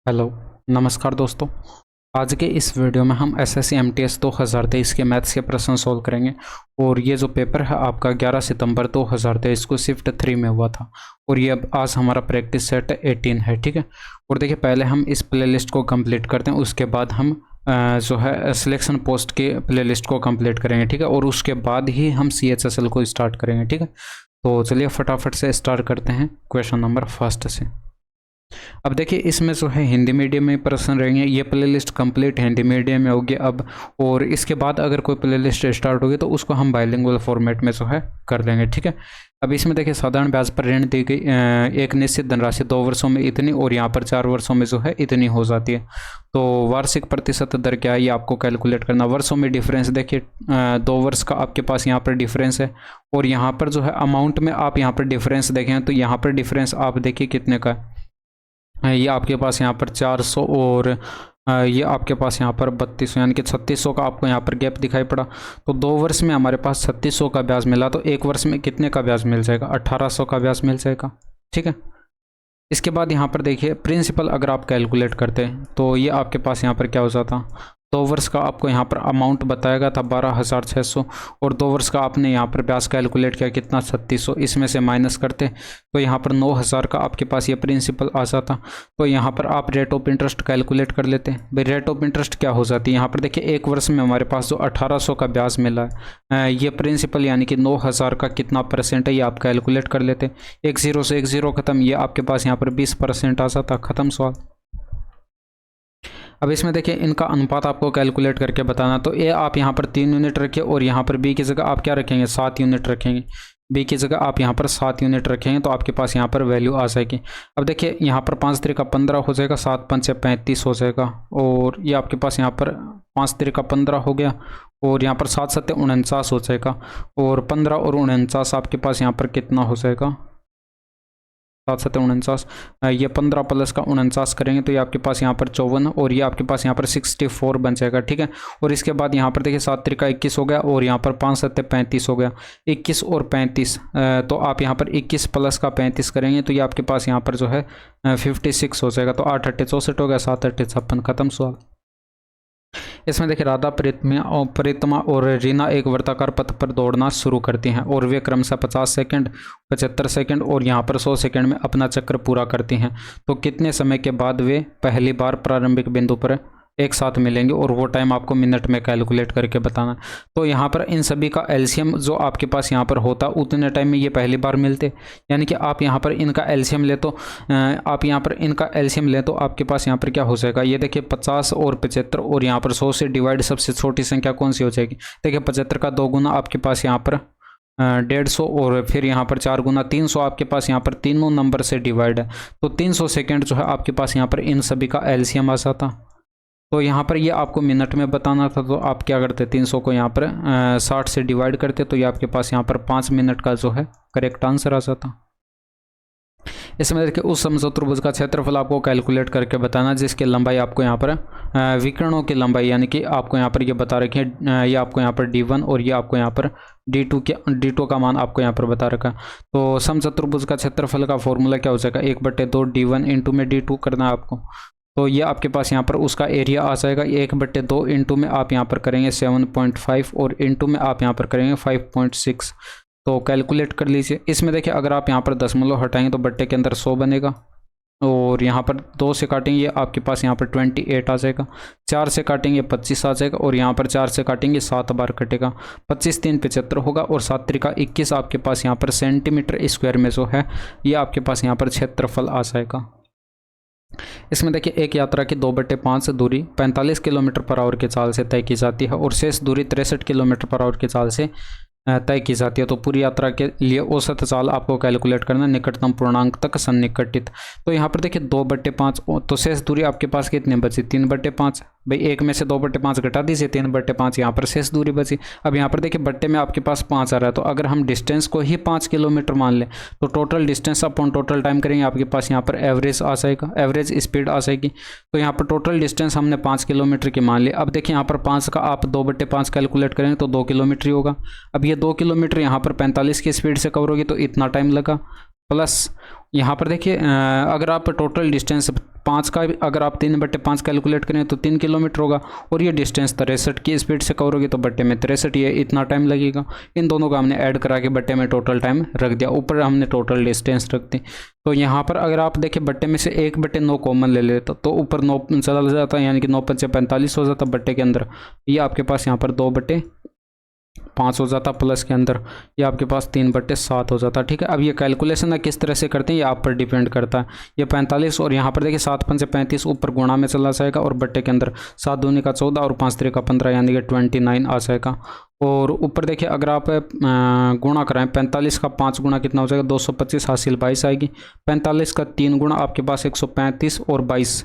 Hello, नमस्कार दोस्तों। आज के इस वीडियो में हम एसएससी एमटीएस 2023 के मैथ्स के प्रश्न सॉल्व करेंगे। और ये जो पेपर है आपका 11 सितंबर 2023 को शिफ्ट 3 में हुआ था और ये अब आज हमारा प्रैक्टिस सेट 18 है। ठीक है। और देखिए, पहले हम इस प्लेलिस्ट को कंप्लीट करते हैं, उसके बाद हम जो है सिलेक्शन पोस्ट के प्लेलिस्ट को कंप्लीट करेंगे। ठीक है। और उसके बाद ही हम CHSL को स्टार्ट करेंगे। ठीक है। तो चलिए फटाफट से स्टार्ट करते हैं क्वेश्चन नंबर फर्स्ट से। अब देखिए, इसमें जो है हिंदी मीडियम में प्रश्न रहेंगे। ये प्लेलिस्ट कंप्लीट हिंदी मीडियम में होगी अब, और इसके बाद अगर कोई प्लेलिस्ट स्टार्ट होगी तो उसको हम बाइलिंगुअल फॉर्मेट में जो है कर देंगे। ठीक है। अब इसमें देखिए, साधारण ब्याज पर ऋण दी गई एक निश्चित धनराशि 2 वर्षों में इतनी और यहाँ पर 4 वर्षों में जो है इतनी हो जाती है। तो वार्षिक प्रतिशत दर क्या है ये आपको कैलकुलेट करना। वर्षों में डिफरेंस देखिए, 2 वर्ष का आपके पास यहाँ पर डिफरेंस है, और यहाँ पर जो है अमाउंट में आप यहाँ पर डिफरेंस देखें तो यहाँ पर डिफरेंस आप देखिए कितने का है। ये आपके पास यहाँ पर 400 और ये आपके पास यहाँ पर 3200, यानी कि 3600 का आपको यहाँ पर गैप दिखाई पड़ा। तो 2 वर्ष में हमारे पास 3600 का ब्याज मिला, तो 1 वर्ष में कितने का ब्याज मिल जाएगा? 1800 का ब्याज मिल जाएगा। ठीक है। इसके बाद यहाँ पर देखिए, प्रिंसिपल अगर आप कैलकुलेट करते हैं तो ये आपके पास यहाँ पर क्या हो जाता, 2 वर्ष का आपको यहाँ पर अमाउंट बताएगा था 12,600, और 2 वर्ष का आपने यहाँ पर ब्याज कैलकुलेट किया कितना, 3600। इसमें से माइनस करते तो यहाँ पर 9,000 का आपके पास ये प्रिंसिपल आ जाता। तो यहाँ पर आप रेट ऑफ इंटरेस्ट कैलकुलेट कर लेते हैं। भाई रेट ऑफ इंटरेस्ट क्या हो जाती है, यहाँ पर देखिए 1 वर्ष में हमारे पास जो 1800 का ब्याज मिला है, ये प्रिंसिपल यानी कि 9,000 का कितना परसेंट है ये आप कैलकुलेट कर लेते हैं। 1 0 से 1 0 खत्म, ये आपके पास यहाँ पर 20% आ जाता। खत्म सवाल। अब इसमें देखिए, इनका अनुपात आपको कैलकुलेट करके बताना। तो ए आप यहाँ पर 3 यूनिट रखिए, और यहाँ पर बी की जगह आप क्या रखेंगे, 7 यूनिट रखेंगे। बी की जगह आप यहाँ पर 7 यूनिट रखेंगे तो आपके पास यहाँ पर वैल्यू आ जाएगी। अब देखिए, यहाँ पर 5 3 का 15 हो जाएगा, 7 5 35 हो जाएगा, और ये आपके पास यहाँ पर 5 3 का 15 हो गया, और यहाँ पर 7 7 49 हो जाएगा, और 15 और 49 आपके पास यहाँ पर कितना हो जाएगा, 7 7 49। ये 15 प्लस का 49 करेंगे तो ये आपके पास यहाँ पर 54, और ये आपके पास यहाँ पर 64 बन जाएगा। ठीक है। और इसके बाद यहाँ पर देखिए, 7 3 का 21 हो गया, और यहाँ पर 5 7 35 हो गया, 21 और 35। तो आप यहाँ पर 21 प्लस का 35 करेंगे तो ये आपके पास यहाँ पर जो है 56 हो जाएगा। तो 8 8 64 हो गया, 7 8 56। खत्म सवाल। इसमें देखिए, राधा प्रीतमा और रीना एक वर्ताकार पथ पर दौड़ना शुरू करती हैं, और वे क्रमशः 50 सेकंड, 75 सेकंड और यहाँ पर 100 सेकंड में अपना चक्र पूरा करती हैं। तो कितने समय के बाद वे पहली बार प्रारंभिक बिंदु पर एक साथ मिलेंगे, और वो टाइम आपको मिनट में कैलकुलेट करके बताना। तो यहाँ पर इन सभी का एलसीएम जो आपके पास यहाँ पर होता, उतने टाइम में ये पहली बार मिलते। यानी कि आप यहाँ पर इनका एलसीएम ले तो आपके पास यहाँ पर क्या हो जाएगा, ये देखिए 50 और 75, और यहाँ पर 100 से डिवाइड सबसे छोटी संख्या कौन सी हो जाएगी। देखिए 75 का 2 गुना आपके पास यहाँ पर 150, और फिर यहाँ पर 4 गुना 300 आपके पास यहाँ पर तीनों नंबर से डिवाइड है। तो 300 सेकेंड जो है आपके पास यहाँ पर इन सभी का एलसीएम आ जाता। तो यहाँ पर ये आपको मिनट में बताना था, तो आप क्या करते, 300 को यहाँ पर 60 से डिवाइड करते, तो ये आपके पास यहाँ पर 5 मिनट का जो है करेक्ट आंसर आ जाता। इसमें देखिए, उस समचतुर्भुज का क्षेत्रफल आपको कैलकुलेट करके बताना जिसकी लंबाई आपको यहाँ पर विकर्णों की लंबाई, यानी कि आपको यहाँ पर ये बता रखी है, ये आपको यहाँ पर D1 और ये आपको यहाँ पर D2 का मान आपको यहाँ पर बता रखा। तो समचतुर्भुज का क्षेत्रफल का फॉर्मूला क्या हो जाएगा, 1/2 D1 इंटू में D2 करना है आपको। तो ये आपके पास यहाँ पर उसका एरिया आ जाएगा, 1/2 इंटू में आप यहाँ पर करेंगे 7.5, और इंटू में आप यहाँ पर करेंगे 5.6। तो कैलकुलेट कर लीजिए। इसमें देखिए, अगर आप यहाँ पर दशमलव हटाएंगे तो बट्टे के अंदर 100 बनेगा, और यहाँ पर 2 से काटेंगे आपके पास यहाँ पर 28 आ जाएगा, 4 से काटेंगे 25 आ जाएगा, और यहाँ पर 4 से काटेंगे 7 बार कटेगा, 25 3 75 होगा, और 7 3 का 21 आपके पास यहाँ पर सेंटीमीटर स्क्वायर में जो है ये आपके पास यहाँ पर क्षेत्रफल आ जाएगा। इसमें देखिए, एक यात्रा की 2/5 दूरी 45 किलोमीटर पर आवर की चाल से तय की जाती है, और शेष दूरी 63 किलोमीटर पर आवर की चाल से तय की जाती है। तो पूरी यात्रा के लिए औसत चाल आपको कैलकुलेट करना, निकटतम पूर्णांक तक सन्निकटित। तो यहाँ पर देखिए 2/5, तो शेष दूरी आपके पास कितने बची, 3/5। भाई एक में से 2/5 घटा दीजिए, 3/5 यहाँ पर शेष दूरी बची। अब यहाँ पर देखिए, बट्टे में आपके पास 5 आ रहा है, तो अगर हम डिस्टेंस को ही 5 किलोमीटर मान लें तो total distance upon total time करेंगे, आपके पास यहाँ पर एवरेज आ जाएगा, एवरेज स्पीड आ जाएगी। तो यहाँ पर टोटल डिस्टेंस हमने 5 किलोमीटर की मान ली। अब देखिए, यहाँ पर 5 का आप 2/5 कैलकुलेट करेंगे तो 2 किलोमीटर ही होगा। अब ये 2 किलोमीटर यहाँ पर 45 की स्पीड से कवर होगी, तो इतना टाइम लगा। प्लस यहाँ पर देखिए, अगर आप टोटल डिस्टेंस 5 का अगर आप 3/5 कैलकुलेट करें तो 3 किलोमीटर होगा, और ये डिस्टेंस 63 की स्पीड से कवर होगी तो बट्टे में 63, ये इतना टाइम लगेगा। इन दोनों का हमने ऐड करा के बट्टे में टोटल टाइम रख दिया, ऊपर हमने टोटल डिस्टेंस रख दी। तो यहाँ पर अगर आप देखें बट्टे में से 1/9 कॉमन ले लेते तो ऊपर 9 चला जाता, यानी कि 9×5 = 45 हो जाता बट्टे के अंदर। ये आपके पास यहाँ पर 2/5 हो जाता, प्लस के अंदर ये आपके पास 3/7 हो जाता। ठीक है, अब ये कैलकुलेशन है किस तरह से करते हैं ये आप पर डिपेंड करता है। ये 45 और यहाँ पर देखिए 7×5 = 35 ऊपर गुणा में चला जाएगा, और बट्टे के अंदर 7 दूनी का 14 और 5 3 का 15 यानी कि 29 आ जाएगा। और ऊपर देखिए अगर आप गुणा कराएं 45 का 5 गुणा कितना हो जाएगा 225, हासिल 22 आएगी। 45 का 3 गुणा आपके पास 135 और 22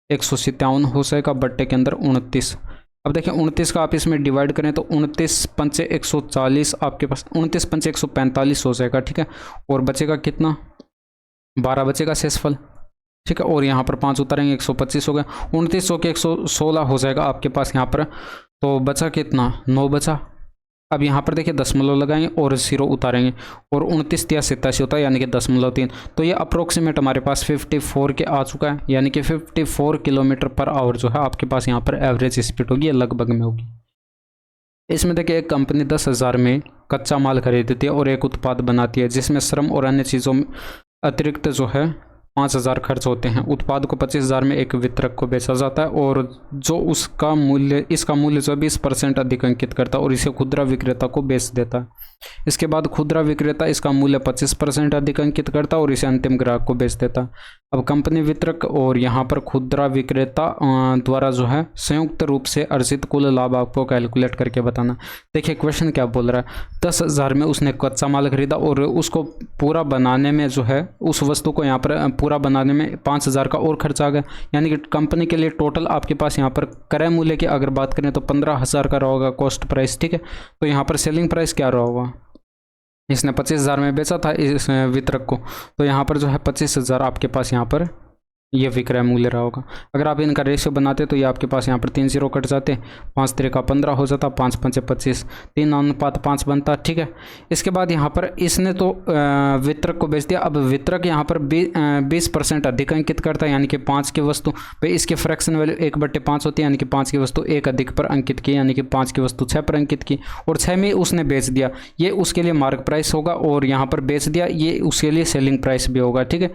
157 हो जाएगा, बट्टे के अंदर 29। अब देखिए 29 का आप इसमें डिवाइड करें तो 29×5 = 140 आपके पास 29×5 = 145 हो जाएगा। ठीक है, और बचेगा कितना 12 बचेगा शेषफल। ठीक है, और यहाँ पर 5 उतारेंगे 125 हो गया, 2900 के 116 हो जाएगा आपके पास यहाँ पर। तो बचा कितना 9 बचा। अब यहाँ पर देखिए दशमलव लगाएंगे और 0 उतारेंगे, और 29 × 87 होता है यानी कि 0.3। तो ये अप्रोक्सीमेट हमारे पास 54 के आ चुका है, यानी कि 54 km/h जो है आपके पास यहाँ पर एवरेज स्पीड होगी, ये लगभग में होगी। इसमें देखिए एक कंपनी 10,000 में कच्चा माल खरीदती है और एक उत्पाद बनाती है, जिसमें श्रम और अन्य चीज़ों में अतिरिक्त जो है 5,000 खर्च होते हैं। उत्पाद को 25,000 में एक वितरक को बेचा जाता है, और जो उसका मूल्य इसका मूल्य जो 20% अधिक अंकित करता है और इसे खुदरा विक्रेता को बेच देता है। इसके बाद खुदरा विक्रेता इसका मूल्य 25% अधिक अंकित करता है और इसे अंतिम ग्राहक को बेच देता है। अब कंपनी वितरक और यहाँ पर खुदरा विक्रेता द्वारा जो है संयुक्त रूप से अर्जित कुल लाभ आपको कैलकुलेट करके बताना। देखिए क्वेश्चन क्या बोल रहा है, 10,000 में उसने कच्चा माल खरीदा और उसको पूरा बनाने में जो है उस वस्तु को यहाँ पर पूरा बनाने में 5,000 का और खर्च आ गया, यानी कि कंपनी के लिए टोटल आपके पास यहाँ पर क्रय मूल्य की अगर बात करें तो 15,000 का रहा होगा कॉस्ट प्राइस। ठीक है, तो यहाँ पर सेलिंग प्राइस क्या रहा होगा, इसने 25,000 में बेचा था इस वितरक को, तो यहाँ पर जो है 25,000 आपके पास यहाँ पर ये विक्रय मूल्य रहा होगा। अगर आप इनका रेशियो बनाते तो ये आपके पास यहाँ पर 3 0 कट जाते, 5 3 का 15 हो जाता, 5 5 25, 3:5 बनता। ठीक है, इसके बाद यहाँ पर इसने तो वितरक को बेच दिया। अब वितरक यहाँ पर 20% अधिक अंकित करता है, यानी कि 5 की वस्तु पे इसकी फ्रैक्शन वैल्यू 1/5 होती है, यानी कि 5 की वस्तु 1 अधिक पर अंकित की, यानी कि 5 की वस्तु 6 पर अंकित की, और 6 में उसने बेच दिया, ये उसके लिए मार्क प्राइस होगा, और यहाँ पर बेच दिया ये उसके लिए सेलिंग प्राइस भी होगा। ठीक है,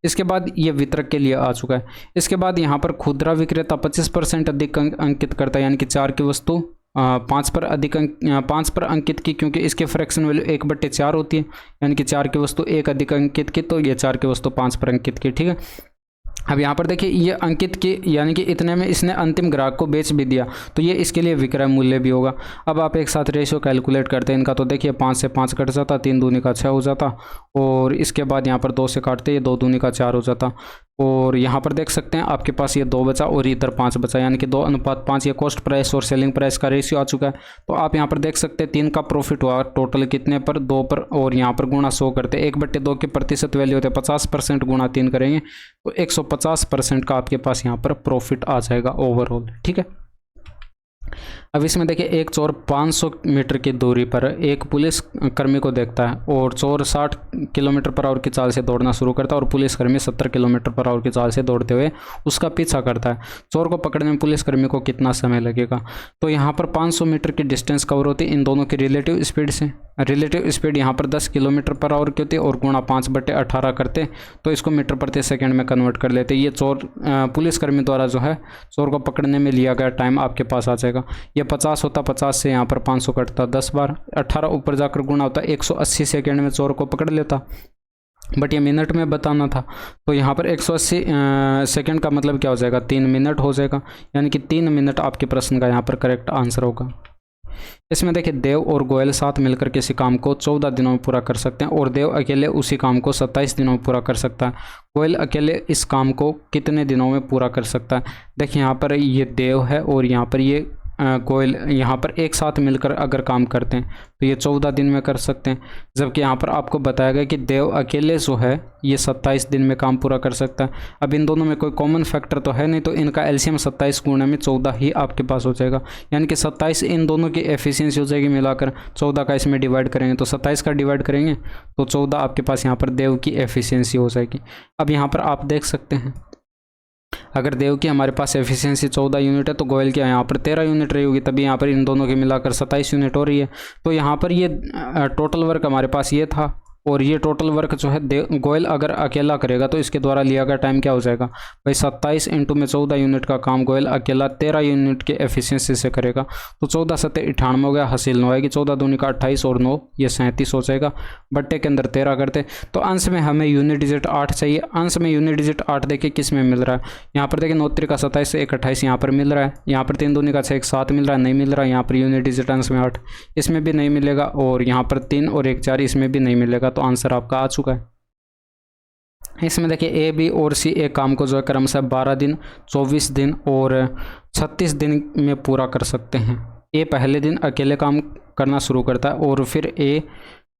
इसके बाद ये वितरक के लिए आ चुका है। इसके बाद यहाँ पर खुदरा विक्रेता 25% अधिक अंकित करता है, यानी कि 4 की वस्तु 5 पर अंकित की, क्योंकि इसके फ्रैक्शन वैल्यू 1/4 होती है, यानी कि 4 की वस्तु 1 अधिक अंकित की, तो ये 4 की वस्तु 5 पर अंकित की। ठीक है, अब यहाँ पर देखिए ये अंकित की, यानी कि इतने में इसने अंतिम ग्राहक को बेच भी दिया, तो ये इसके लिए विक्रय मूल्य भी होगा। अब आप एक साथ रेशियो कैलकुलेट करते हैं इनका, तो देखिए 5 से 5 कट जाता, 3 दूनी का 6 हो जाता, और इसके बाद यहाँ पर 2 से काटते ये 2 दूनी का 4 हो जाता, और यहाँ पर देख सकते हैं आपके पास ये 2 बचा और इधर 5 बचा, यानी कि 2:5 ये कॉस्ट प्राइस और सेलिंग प्राइस का रेशियो आ चुका है। तो आप यहाँ पर देख सकते हैं 3 का प्रॉफिट हुआ टोटल कितने पर 2 पर, और यहाँ पर गुणा 100 करते, 1/2 के प्रतिशत वैल्यू होते 50%, गुणा 3 करेंगे तो 150% का आपके पास यहाँ पर प्रॉफिट आ जाएगा ओवरऑल। ठीक है, अब इसमें देखिए एक चोर 500 मीटर की दूरी पर एक पुलिस कर्मी को देखता है, और चोर 60 किलोमीटर/आवर की चाल से दौड़ना शुरू करता है, और पुलिसकर्मी 70 किलोमीटर/आवर की चाल से दौड़ते हुए उसका पीछा करता है। चोर को पकड़ने में पुलिसकर्मी को कितना समय लगेगा, तो यहाँ पर 500 मीटर की डिस्टेंस कवर होती है इन दोनों की रिलेटिव स्पीड से। रिलेटिव स्पीड यहाँ पर 10 किलोमीटर/आवर की होती है, और गुणा 5/18 करते तो इसको मीटर प्रति सेकेंड में कन्वर्ट कर लेते। ये चोर पुलिसकर्मी द्वारा जो है चोर को पकड़ने में लिया गया टाइम आपके पास आ जाएगा। ये 50 होता, 50 से यहाँ पर 500 कटता 10 बार, 18 ऊपर जाकर गुणा होता, 180 सेकेंड में चोर को पकड़ लेता, बट ये मिनट में बताना था, तो यहाँ पर 180 सेकेंड का मतलब क्या हो जाएगा 3 मिनट हो जाएगा, यानी कि 3 मिनट आपके प्रश्न का यहाँ पर करेक्ट आंसर होगा। इसमें देखिए देव और गोयल साथ मिलकर किसी काम को 14 दिनों में पूरा कर सकते हैं, और देव अकेले उसी काम को 27 दिनों में पूरा कर सकता है। गोयल अकेले इस काम को कितने दिनों में पूरा कर सकता है। देखिए यहाँ पर ये देव है और यहाँ पर ये गोयल, यहाँ पर एक साथ मिलकर अगर काम करते हैं तो ये 14 दिन में कर सकते हैं, जबकि यहाँ पर आपको बताया गया कि देव अकेले जो है ये 27 दिन में काम पूरा कर सकता है। अब इन दोनों में कोई कॉमन फैक्टर तो है नहीं, तो इनका एलसीएम 27 गुणा में 14 ही आपके पास हो जाएगा, यानी कि 27 इन दोनों की एफिशिएंसी हो जाएगी मिलाकर। 14 का इसमें डिवाइड करेंगे तो 27 का डिवाइड करेंगे तो 14 आपके पास यहाँ पर देव की एफिशिएंसी हो जाएगी। अब यहाँ पर आप देख सकते हैं अगर देव की हमारे पास एफिशिएंसी 14 यूनिट है तो गोयल की यहाँ पर 13 यूनिट रही होगी, तभी यहाँ पर इन दोनों के मिलाकर 27 यूनिट हो रही है। तो यहाँ पर ये टोटल वर्क हमारे पास ये था, और ये टोटल वर्क जो है गोयल अगर अकेला करेगा तो इसके द्वारा लिया गया टाइम क्या हो जाएगा भाई 27 इंटू में 14 यूनिट का काम गोयल अकेला 13 यूनिट के एफिशिएंसी से करेगा। तो 14 सत्ते 98 हो गया, हासिल 9 आएगी, 14 दूनी का 28 और 9 ये 37 हो जाएगा। बट्टे के अंदर 13 करते, तो अंश में हमें यूनिट डिजिट 8 चाहिए। अंश में यूनिट डिजिट 8 देखिए किस में मिल रहा है, यहाँ पर देखिए 9 का 27 1 28 यहाँ पर मिल रहा है, यहाँ पर 3 दूनी का 6 1 7 मिल रहा है, नहीं मिल रहा है। यहाँ पर यूनिट डिजिट अंश में 8 इसमें भी नहीं मिलेगा, और यहाँ पर 3 और 1 4 इसमें भी नहीं मिलेगा। तो आंसर आपका आ चुका है। इसमें देखिए ए बी और सी एक काम को जो है क्रमशः 12 दिन 24 दिन और 36 दिन में पूरा कर सकते हैं। ए पहले दिन अकेले काम करना शुरू करता है, और फिर ए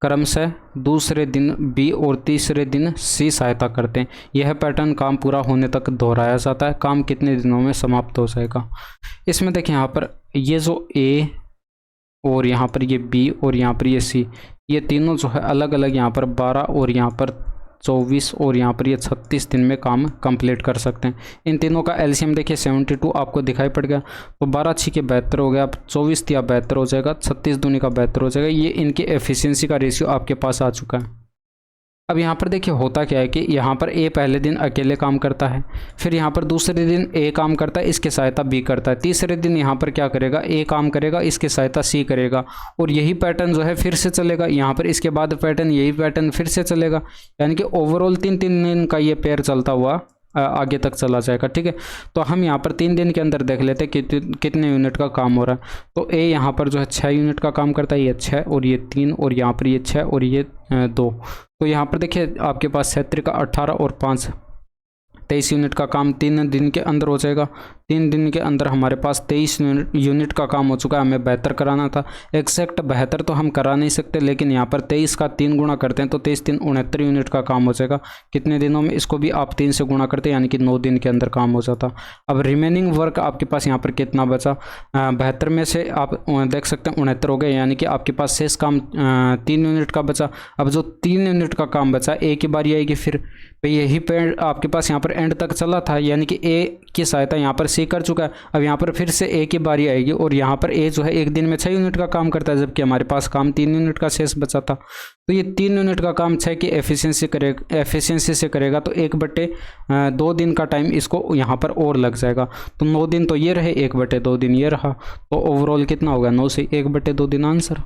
क्रमशः दूसरे दिन बी और तीसरे दिन सी सहायता करते हैं। यह पैटर्न काम पूरा होने तक दोहराया जाता है। काम कितने दिनों में समाप्त हो जाएगा। इसमें देखिए यहाँ पर ये जो ए और यहाँ पर ये बी और यहाँ पर ये सी, ये तीनों जो है अलग अलग यहाँ पर 12 और यहाँ पर 24 और यहाँ पर ये 36 दिन में काम कंप्लीट कर सकते हैं। इन तीनों का एलसीएम देखिए 72 आपको दिखाई पड़ गया, तो 12 6 के 72 हो गया, अब 24 या 72 हो जाएगा, 36 दूनी का 72 हो जाएगा। ये इनकी एफिशिएंसी का रेशियो आपके पास आ चुका है। अब यहाँ पर देखिए होता क्या है कि यहाँ पर ए पहले दिन अकेले काम करता है, फिर यहाँ पर दूसरे दिन ए काम करता है, इसके सहायता बी करता है, तीसरे दिन यहाँ पर क्या करेगा ए काम करेगा, इसके सहायता सी करेगा, और यही पैटर्न जो है फिर से चलेगा। यहाँ पर इसके बाद पैटर्न यही पैटर्न फिर से चलेगा, यानी कि ओवरऑल 3 दिन का ये पेयर चलता हुआ आगे तक चला जाएगा। ठीक है, तो हम यहाँ पर 3 दिन के अंदर देख लेते हैं कि कितने यूनिट का काम हो रहा है। तो ए यहाँ पर जो है 6 यूनिट का काम करता है, ये 6 और ये 3 और यहाँ पर ये 6 और ये 2। तो यहाँ पर देखिए आपके पास 7 का 18 और 5 23 यूनिट का काम 3 दिन के अंदर हो जाएगा। 3 दिन के अंदर हमारे पास 23 यूनिट का काम हो चुका है। हमें बेहतर कराना था, एग्जैक्ट बेहतर तो हम करा नहीं सकते, लेकिन यहाँ पर 23 का 3 गुना करते हैं तो 23 3 69 यूनिट का काम हो जाएगा। कितने दिनों में, इसको भी आप 3 से गुना करते हैं, यानी कि 9 दिन के अंदर काम हो जाता। अब रिमेनिंग वर्क आपके पास यहाँ पर कितना बचा, 72 में से आप देख सकते हैं 69 हो गए, यानी कि आपके पास शेष काम 3 यूनिट का बचा। अब जो 3 यूनिट का काम बचा, ए की बारी आएगी, फिर यही पे आपके पास यहाँ पर एंड तक चला था, यानी कि ए की सहायता यहाँ पर सी कर चुका है। अब यहाँ पर फिर से ए की बारी आएगी, और यहाँ पर ए जो है एक दिन में 6 यूनिट का काम करता है, जबकि हमारे पास काम 3 यूनिट का शेष बचा था। तो ये 3 यूनिट का काम 6 की एफिशिएंसी से करेगा, तो 1/2 दिन का टाइम इसको यहाँ पर और लग जाएगा। तो 9 दिन तो ये रहे, 1/2 दिन ये रहा, तो ओवरऑल कितना होगा 9 से 1/2 दिन आंसर।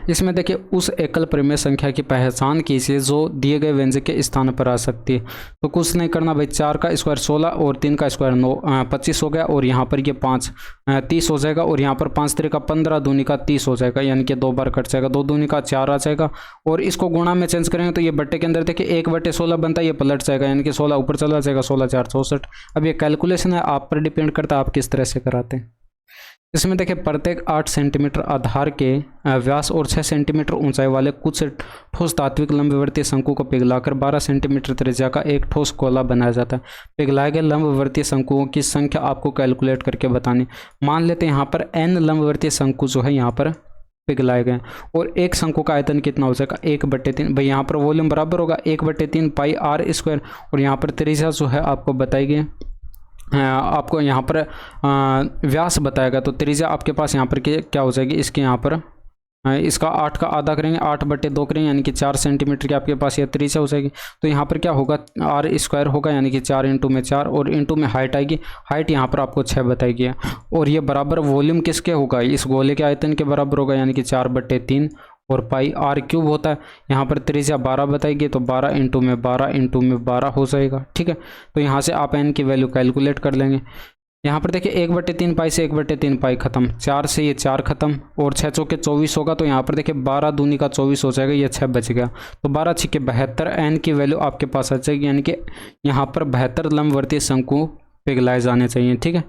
इसमें देखिए उस एकल परिमेय संख्या की पहचान कीजिए जो दिए गए व्यंजक के स्थान पर आ सकती है। तो कुछ नहीं करना भाई, 4 का स्क्वायर 16 और 3 का स्क्वायर 9 25 हो गया, और यहाँ पर ये 5 30 हो जाएगा, और यहाँ पर 5 3 का 15 दूनी का 30 हो जाएगा, यानी कि 2 बार कट जाएगा, 2 दूनी का 4 आ जाएगा। और इसको गुणा में चेंज करेंगे तो ये बट्टे के अंदर देखिए 1/16 बनता है, ये पलट जाएगा, यानी कि 16 ऊपर चला जाएगा, 16 4 64। अब ये कैलकुलेशन है, आप पर डिपेंड करता है आप किस तरह से कराते हैं। इसमें देखिए प्रत्येक 8 सेंटीमीटर आधार के व्यास और 6 सेंटीमीटर ऊंचाई वाले कुछ ठोस धात्विक लंबवर्तीय शंकु को पिघलाकर 12 सेंटीमीटर त्रिज्या का एक ठोस गोला बनाया जाता है। पिघलाए गए लंबवर्तीय शंकुओं की संख्या आपको कैलकुलेट करके बतानी। मान लेते हैं यहाँ पर n लंबवर्तीय शंकु जो है यहाँ पर पिघलाए गए, और एक शंकु का आयतन कितना हो जाएगा 1/3। भाई यहाँ पर वॉल्यूम बराबर होगा 1/3 पाई r स्क्वायर, और यहाँ पर त्रिज्या जो है आपको बताई गई, आपको यहाँ पर व्यास बताएगा, तो त्रिज्या आपके पास यहाँ पर क्या हो जाएगी, इसके यहाँ पर इसका 8 का आधा करेंगे, 8/2 करेंगे, यानी कि 4 सेंटीमीटर की आपके पास ये त्रिज्या हो जाएगी। तो यहाँ पर क्या होगा r स्क्वायर होगा, यानी कि 4 इंटू में 4, और इंटू में हाइट आएगी, हाइट यहाँ पर आपको 6 बताएगी, और ये बराबर वॉल्यूम किसके होगा, इस गोले के आयतन के बराबर होगा, यानी कि 4/3 और पाई r क्यूब होता है। यहाँ पर त्रिज्या 12 बताएगी, तो 12 इंटू में 12 हो जाएगा। ठीक है, तो यहाँ से आप n की वैल्यू कैलकुलेट कर लेंगे। यहाँ पर देखिए 1/3 पाई से 1/3 पाई खत्म, 4 से ये 4 खत्म, और 6 चौके 24 होगा, तो यहाँ पर देखिए 12 दूनी का 24 हो जाएगा, ये 6 बच गया, तो 12 6 के 72 n की वैल्यू आपके पास आ जाएगी, यानी कि यहाँ पर 72 लंबवर्तीय शंकु पिघलाए जाने चाहिए। ठीक है,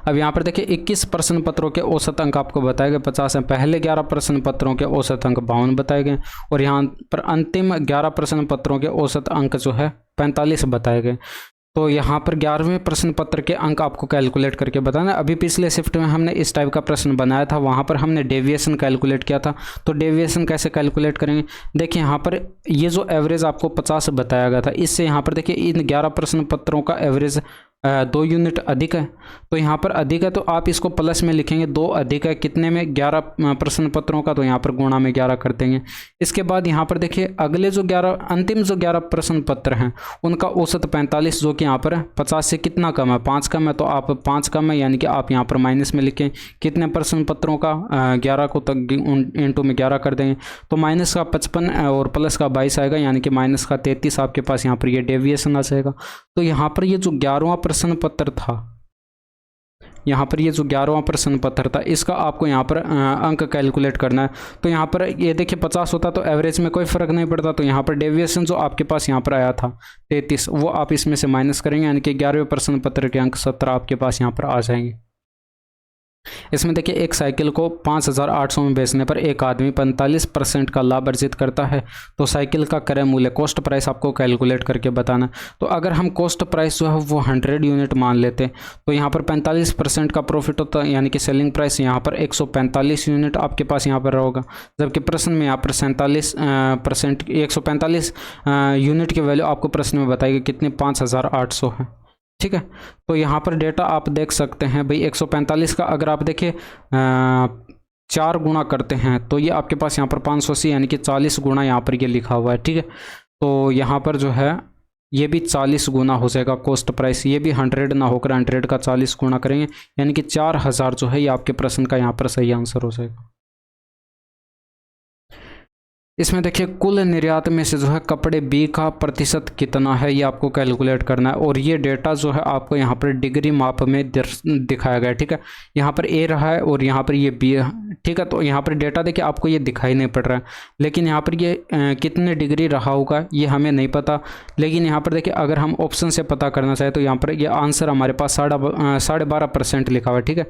अब यहाँ पर देखिए 21 प्रश्न पत्रों के औसत अंक आपको बताए गए 50 हैं। पहले 11 प्रश्न पत्रों के औसत अंक 52 बताए गए, और यहाँ पर अंतिम 11 प्रश्न पत्रों के औसत अंक जो है 45 बताए गए। तो यहाँ पर 11वें प्रश्न पत्र के अंक आपको कैलकुलेट करके बताना। अभी पिछले शिफ्ट में हमने इस टाइप का प्रश्न बनाया था, वहाँ पर हमने डेविएशन कैलकुलेट किया था। तो डेविएशन कैसे कैलकुलेट करेंगे, देखिए यहाँ पर ये जो एवरेज आपको 50 बताया गया था, इससे यहाँ पर देखिए इन 11 प्रश्न पत्रों का एवरेज 2 यूनिट अधिक है। तो यहाँ पर अधिक है तो आप इसको प्लस में लिखेंगे, 2 अधिक है कितने में, 11 प्रश्न पत्रों का, तो यहाँ पर गुणा में 11 कर देंगे। इसके बाद यहाँ पर देखिए अगले जो 11 अंतिम जो 11 प्रश्न पत्र हैं उनका औसत 45, जो कि यहाँ पर 50 से कितना कम है, 5 कम है, तो आप 5 कम है, यानी कि आप यहाँ पर माइनस में लिखें कितने प्रश्न पत्रों का, 11 को तक इंटू में 11 कर देंगे, तो माइनस का 55 और प्लस का 22 आएगा, यानी कि माइनस का 33 आपके पास यहाँ पर ये डेविएशन आ जाएगा। तो यहाँ पर ये जो 11वां प्रश्न पत्र था, यहाँ पर ये जो 11वां प्रश्न पत्र था, इसका आपको यहाँ पर अंक कैलकुलेट करना है। तो यहाँ पर ये देखिए 50 होता तो एवरेज में कोई फ़र्क नहीं पड़ता, तो यहाँ पर डेविएशन जो आपके पास यहाँ पर आया था 33, वो आप इसमें से माइनस करेंगे, यानी कि 11वें प्रश्न पत्र के अंक 17 आपके पास यहाँ पर आ जाएंगे। इसमें देखिए एक साइकिल को 5800 में बेचने पर एक आदमी 45% का लाभ अर्जित करता है। तो साइकिल का क्रय मूल्य, कॉस्ट प्राइस आपको कैलकुलेट करके बताना। तो अगर हम कॉस्ट प्राइस जो है वो 100 यूनिट मान लेते तो यहाँ पर 45% का प्रॉफिट होता है, यानी कि सेलिंग प्राइस यहाँ पर 145 यूनिट आपके पास यहाँ पर होगा। जबकि प्रश्न में यहाँ पर 47% 145 यूनिट की वैल्यू आपको प्रश्न में बताएगी कितनी, 5800 है। ठीक है, तो यहाँ पर डेटा आप देख सकते हैं भाई, 145 का अगर आप देखिए 4 गुणा करते हैं तो ये आपके पास यहाँ पर 580, यानी कि 40 गुणा यहाँ पर ये लिखा हुआ है। ठीक है, तो यहाँ पर जो है ये भी 40 गुना हो जाएगा कॉस्ट प्राइस, ये भी 100 ना होकर 100 का 40 गुना करेंगे, यानी कि 4000 जो है ये आपके प्रश्न का यहाँ पर सही आंसर हो जाएगा। इसमें देखिए कुल निर्यात में से जो है कपड़े बी का प्रतिशत कितना है, ये आपको कैलकुलेट करना है। और ये डेटा जो है आपको यहाँ पर डिग्री माप में दिखाया गया है। ठीक है, यहाँ पर ए रहा है और यहाँ पर ये बी है। ठीक है, तो यहाँ पर डेटा देखिए आपको ये दिखाई नहीं पड़ रहा है, लेकिन यहाँ पर ये कितने डिग्री रहा होगा ये हमें नहीं पता। लेकिन यहाँ पर देखिए अगर हम ऑप्शन से पता करना चाहें तो यहाँ पर ये आंसर हमारे पास 12.5% लिखा हुआ है। ठीक है,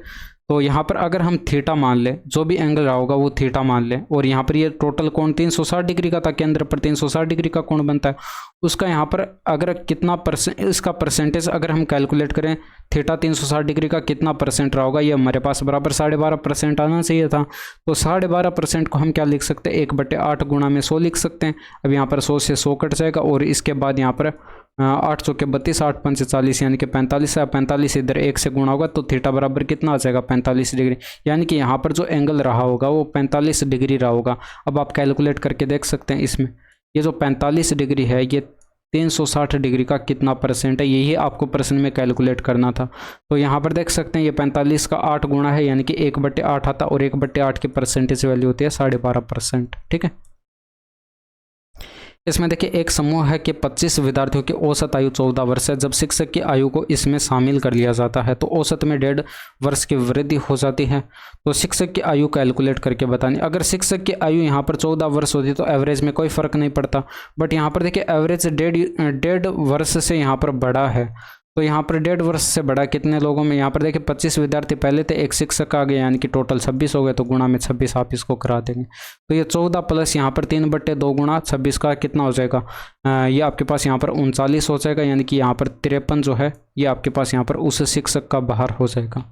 तो यहाँ पर अगर हम थीटा मान लें, जो भी एंगल रहा होगा वो थीटा मान लें, और यहाँ पर ये टोटल कोण 360 डिग्री का था, केंद्र पर 360 डिग्री का कोण बनता है, उसका यहाँ पर अगर कितना इसका परसेंटेज अगर हम कैलकुलेट करें, थीटा 360 डिग्री का कितना परसेंट रहा होगा, ये हमारे पास बराबर 12.5% आना चाहिए था। तो 12.5% को हम क्या लिख सकते हैं, 1/8 गुणा में 100 लिख सकते हैं। अब यहाँ पर 100 से 100 कट जाएगा, और इसके बाद यहाँ पर 8 चौके 32, 8 पंचे 40, यानी कि 45 है। 45 इधर 1 से गुणा होगा तो थीटा बराबर कितना आ जाएगा, 45 डिग्री, यानी कि यहाँ पर जो एंगल रहा होगा वो 45 डिग्री रहा होगा। अब आप कैलकुलेट करके देख सकते हैं, इसमें ये जो 45 डिग्री है ये 360 डिग्री का कितना परसेंट है, यही आपको प्रश्न में कैलकुलेट करना था। तो यहाँ पर देख सकते हैं ये 45 का 8 गुणा है, यानी कि 1/8 आता, और 1/8 की परसेंटेज वैल्यू होती है 12.5%। ठीक है, इसमें देखिए एक समूह है कि 25 विद्यार्थियों की औसत आयु 14 वर्ष है। जब शिक्षक की आयु को इसमें शामिल कर लिया जाता है तो औसत में 1.5 वर्ष की वृद्धि हो जाती है। तो शिक्षक की आयु कैलकुलेट करके बतानी। अगर शिक्षक की आयु यहाँ पर 14 वर्ष होती तो एवरेज में कोई फर्क नहीं पड़ता, बट यहाँ पर देखिए एवरेज 1.5 वर्ष से यहाँ पर बड़ा है। तो यहाँ पर 1.5 वर्ष से बड़ा कितने लोगों में, यहाँ पर देखिए 25 विद्यार्थी पहले थे, एक शिक्षक आ गए, यानी कि टोटल 26 हो गए, तो गुणा में 26 आप इसको करा देंगे। तो ये 14 प्लस यहाँ पर 3/2 गुणा 26 का कितना हो जाएगा, ये आपके पास यहाँ पर 39 हो जाएगा, यानी कि यहाँ पर 53 जो है ये आपके पास यहाँ पर उस शिक्षक का बाहर हो जाएगा।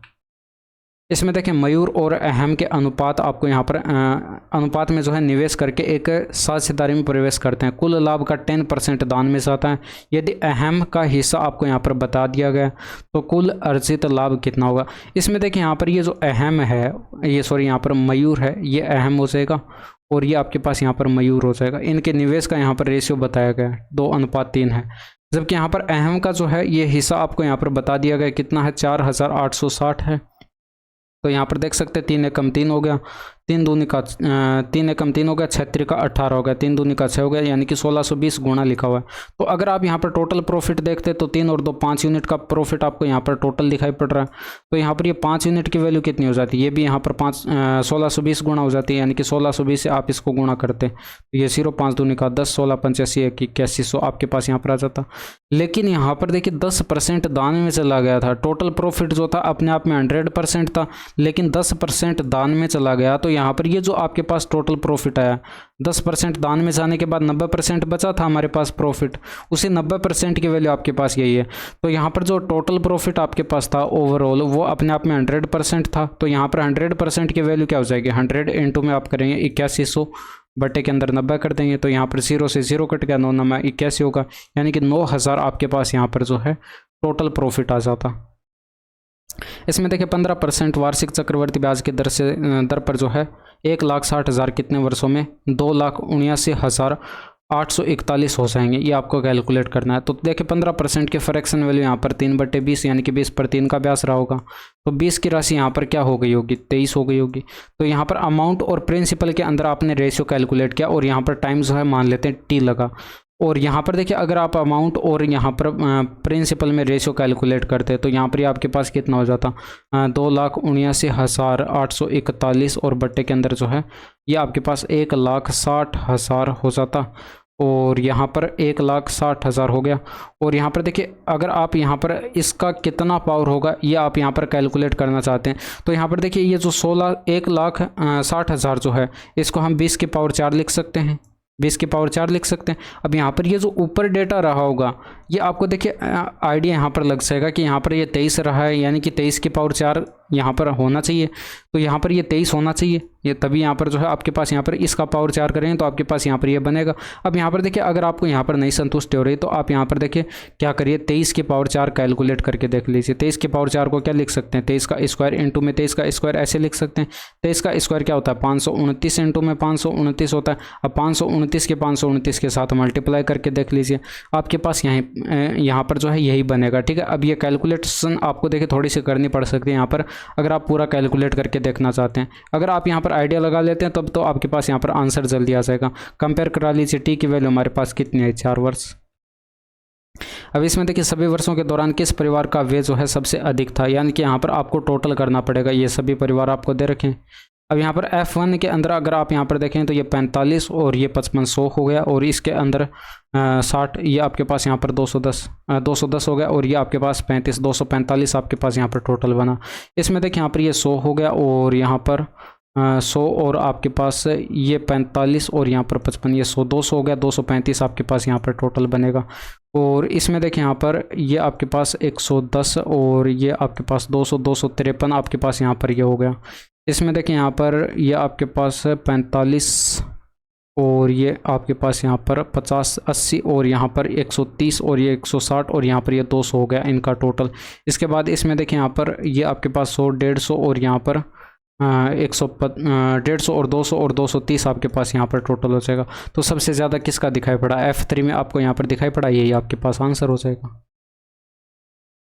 इसमें देखें मयूर और अहम के अनुपात आपको यहाँ पर अनुपात में जो है निवेश करके एक साझेदारी में प्रवेश करते हैं। कुल लाभ का 10% दान में जाता है। यदि अहम का हिस्सा आपको यहाँ पर बता दिया गया तो कुल अर्जित लाभ कितना होगा। इसमें देखें यहाँ पर ये जो अहम है, ये सॉरी यहाँ पर मयूर है, ये अहम हो जाएगा और ये आपके पास यहाँ पर मयूर हो जाएगा। इनके निवेश का यहाँ पर रेशियो बताया गया है 2:3 है। जबकि यहाँ पर अहम का जो है ये हिस्सा आपको यहाँ पर बता दिया गया कितना है, 4860 है। तो यहाँ पर देख सकते हैं 3 एकम 3 हो गया, 3 दूनी का 3 एकम 3 हो गया, 6 का 18 हो गया, 3 दूनी का 6 हो गया, यानी कि 1620 गुणा लिखा हुआ है। तो अगर आप यहाँ पर टोटल प्रॉफिट देखते तो 3 और 2 5 यूनिट का प्रॉफिट आपको यहाँ पर टोटल दिखाई पड़ रहा है। तो यहाँ पर ये 5 यूनिट की वैल्यू कितनी हो जाती है, ये भी यहाँ पर 1620 गुणा हो जाती है, यानी कि 1620 से आप इसको गुणा करते तो ये 0 5 दूनी का 10, 16 85 8100 आपके पास यहाँ पर आ जाता। लेकिन यहाँ पर देखिए 10% दान में चला गया था। टोटल प्रॉफिट जो था अपने आप में 100% था, लेकिन 10% दान में चला गया। तो यहाँ पर ये जो आपके पास टोटल प्रॉफिट आया 10% दान में जाने के बाद 90% बचा था हमारे पास प्रॉफिट, उसी 90% की वैल्यू आपके पास यही है। तो यहाँ पर जो टोटल प्रॉफिट आपके पास था ओवरऑल वो अपने आप में 100% था। तो यहाँ पर 100% की वैल्यू क्या हो जाएगी, 100 इंटू में आप करेंगे 8100 बटे के अंदर 90 कर देंगे, तो यहाँ पर 0 से 0 कट गया, 9 9 81 होगा, यानी कि 9000 आपके पास यहाँ पर जो है टोटल प्रॉफिट आ जाता। इसमें देखिए 15% वार्षिक चक्रवर्ती ब्याज की दर पर जो है 1,60,000 कितने वर्षों में 2,79,841 हो जाएंगे, ये आपको कैलकुलेट करना है। तो देखिए 15% के फ्रैक्शन वैल्यू यहाँ पर 3/20 यानी कि 20/3 का ब्याज रहा होगा। तो 20 की राशि यहाँ पर क्या हो गई होगी, 23 हो गई होगी। तो यहाँ पर अमाउंट और प्रिंसिपल के अंदर आपने रेशियो कैलकुलेट किया और यहाँ पर टाइम जो है मान लेते हैं T लगा। और यहाँ पर देखिए अगर आप अमाउंट और यहाँ पर प्रिंसिपल में रेशियो कैलकुलेट करते हैं तो यहाँ पर आपके पास कितना हो जाता, 2,79,841 और बट्टे के अंदर जो है ये आपके पास 1,60,000 हो जाता। और यहाँ पर 1,60,000 हो गया। और यहाँ पर देखिए अगर आप यहाँ पर इसका कितना पावर होगा ये आप यहाँ पर कैलकुलेट करना चाहते हैं तो यहाँ पर देखिए ये जो 1,60,000 जो है इसको हम 20 की पावर 4 लिख सकते हैं, 20 की पावर 4 लिख सकते हैं। अब यहाँ पर ये जो ऊपर डेटा रहा होगा ये आपको देखिए आइडिया यहाँ पर लग जाएगा कि यहाँ पर ये 23 रहा है, यानी कि 23 की पावर 4 यहाँ पर होना चाहिए। तो यहाँ पर ये 23 होना चाहिए, ये तभी यहाँ पर जो है आपके पास यहाँ पर इसका पावर 4 करेंगे तो आपके पास यहाँ पर ये बनेगा। अब यहाँ पर देखिए अगर आपको यहाँ पर नहीं संतुष्टि हो रही तो आप यहाँ पर देखिए क्या करिए, 23 की पावर 4 कैलकुलेट करके देख लीजिए। 23 की पावर 4 को क्या लिख सकते हैं, 23 का स्क्वायर इंटू में 23 का स्क्वायर ऐसे लिख सकते हैं। 23 का स्क्वायर क्या होता है, 529 इंटू में 529 होता है। अब 529 के 529 के साथ मल्टीप्लाई करके देख लीजिए, आपके पास यहाँ पर जो है यही बनेगा। ठीक है, अब ये कैलकुलेशन आपको देखिए थोड़ी सी करनी पड़ सकती है यहाँ पर, अगर आप पूरा कैलकुलेट करके देखना चाहते हैं। अगर आप यहाँ पर आइडिया लगा लेते हैं तब तो आपके पास यहाँ पर आंसर जल्दी आ जाएगा। कंपेयर करा लीजिए, टी की वैल्यू हमारे पास कितनी है, 4 वर्ष। अब इसमें देखिए सभी वर्षों के दौरान किस परिवार का व्यय जो है सबसे अधिक था, यानी कि यहाँ पर आपको टोटल करना पड़ेगा, ये सभी परिवार आपको दे रखें। अब यहाँ पर F1 के अंदर अगर आप यहाँ पर देखें तो ये 45 और ये 5500 हो गया, और इसके अंदर 60, ये आपके पास यहाँ पर 210 हो गया, और ये आपके पास 35 245 आपके पास यहाँ पर टोटल बना। इसमें देखिए यहाँ पर ये 100 हो गया, और यहाँ पर 100 और आपके पास ये 45 और यहाँ पर 55, ये 100 200 हो गया, 235 आपके पास यहाँ पर टोटल बनेगा। और इसमें देखिए यहाँ पर ये आपके पास 110 और ये आपके पास 200 253 आपके पास यहाँ पर ये हो गया। इसमें देखिए यहाँ पर ये आपके पास 45 और ये आपके पास यहाँ पर 50 80 और यहाँ पर 130 और ये 160 और यहाँ पर ये 200 हो गया इनका टोटल। इसके बाद इसमें देखिए यहाँ पर ये आपके पास 100 150 और यहाँ पर 150 और 200 और 230 आपके पास यहाँ पर टोटल हो जाएगा। तो सबसे ज़्यादा किसका दिखाई पड़ा, F3 में आपको यहाँ पर दिखाई पड़ा, यही आपके पास आंसर हो जाएगा।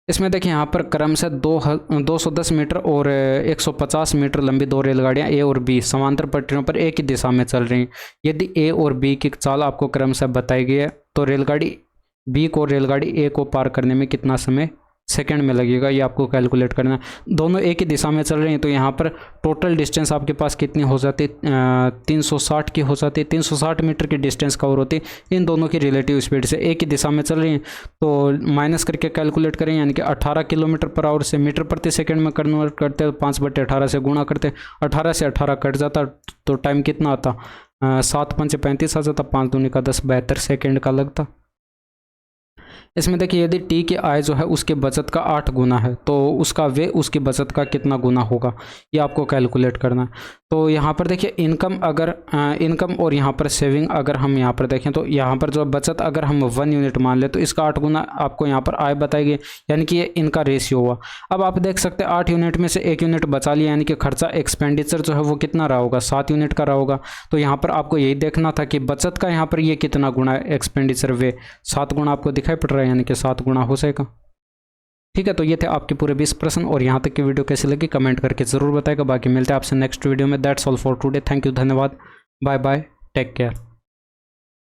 इसमें देखिए यहाँ पर क्रम से 210 मीटर और 150 मीटर लंबी 2 रेलगाड़ियाँ A और B समांतर पटरियों पर एक ही दिशा में चल रही हैं। यदि A और B की चाल आपको क्रम से बताई गई है तो रेलगाड़ी B को रेलगाड़ी A को पार करने में कितना समय सेकंड में लगेगा, ये आपको कैलकुलेट करना है। दोनों एक ही दिशा में चल रही हैं तो यहाँ पर टोटल डिस्टेंस आपके पास कितनी हो जाती है, 360 की हो जाती है। 360 मीटर की डिस्टेंस कवर होती है इन दोनों की रिलेटिव स्पीड से, एक ही दिशा में चल रही हैं तो माइनस करके कैलकुलेट करें, यानी कि 18 किलोमीटर पर आवर से मीटर प्रति सेकेंड में कन्वर्ट करते हैं, 5/18 से गुणा करते, 18 से 18 कट जाता तो टाइम कितना आता, 7 5 35 आ जाता, 5 दूनी का 10 72 सेकेंड का लगता। इसमें देखिए यदि टी की आय जो है उसके बचत का 8 गुना है तो उसका वे उसकी बचत का कितना गुना होगा, ये आपको कैलकुलेट करना है। तो यहाँ पर देखिए इनकम और यहाँ पर सेविंग अगर हम यहाँ पर देखें तो यहाँ पर जो बचत अगर हम 1 यूनिट मान ले तो इसका 8 गुना आपको यहाँ पर आय बताई गई, यानी कि ये इनका रेशियो हुआ। अब आप देख सकते हैं 8 यूनिट में से 1 यूनिट बचा लिया, यानी कि खर्चा एक्सपेंडिचर जो है वो कितना रहा होगा, 7 यूनिट का रहा होगा। तो यहाँ पर आपको यही देखना था कि बचत का यहाँ पर ये कितना गुना है, एक्सपेंडिचर वे 7 गुना आपको दिखाई पड़ रहा है, यानी कि 7 गुना हो जाएगा। ठीक है, तो ये थे आपके पूरे 20 प्रश्न, और यहाँ तक की वीडियो कैसी लगी कमेंट करके ज़रूर बताएगा। बाकी मिलते हैं आपसे नेक्स्ट वीडियो में। That's all for today, thank you, धन्यवाद, बाय बाय, टेक केयर।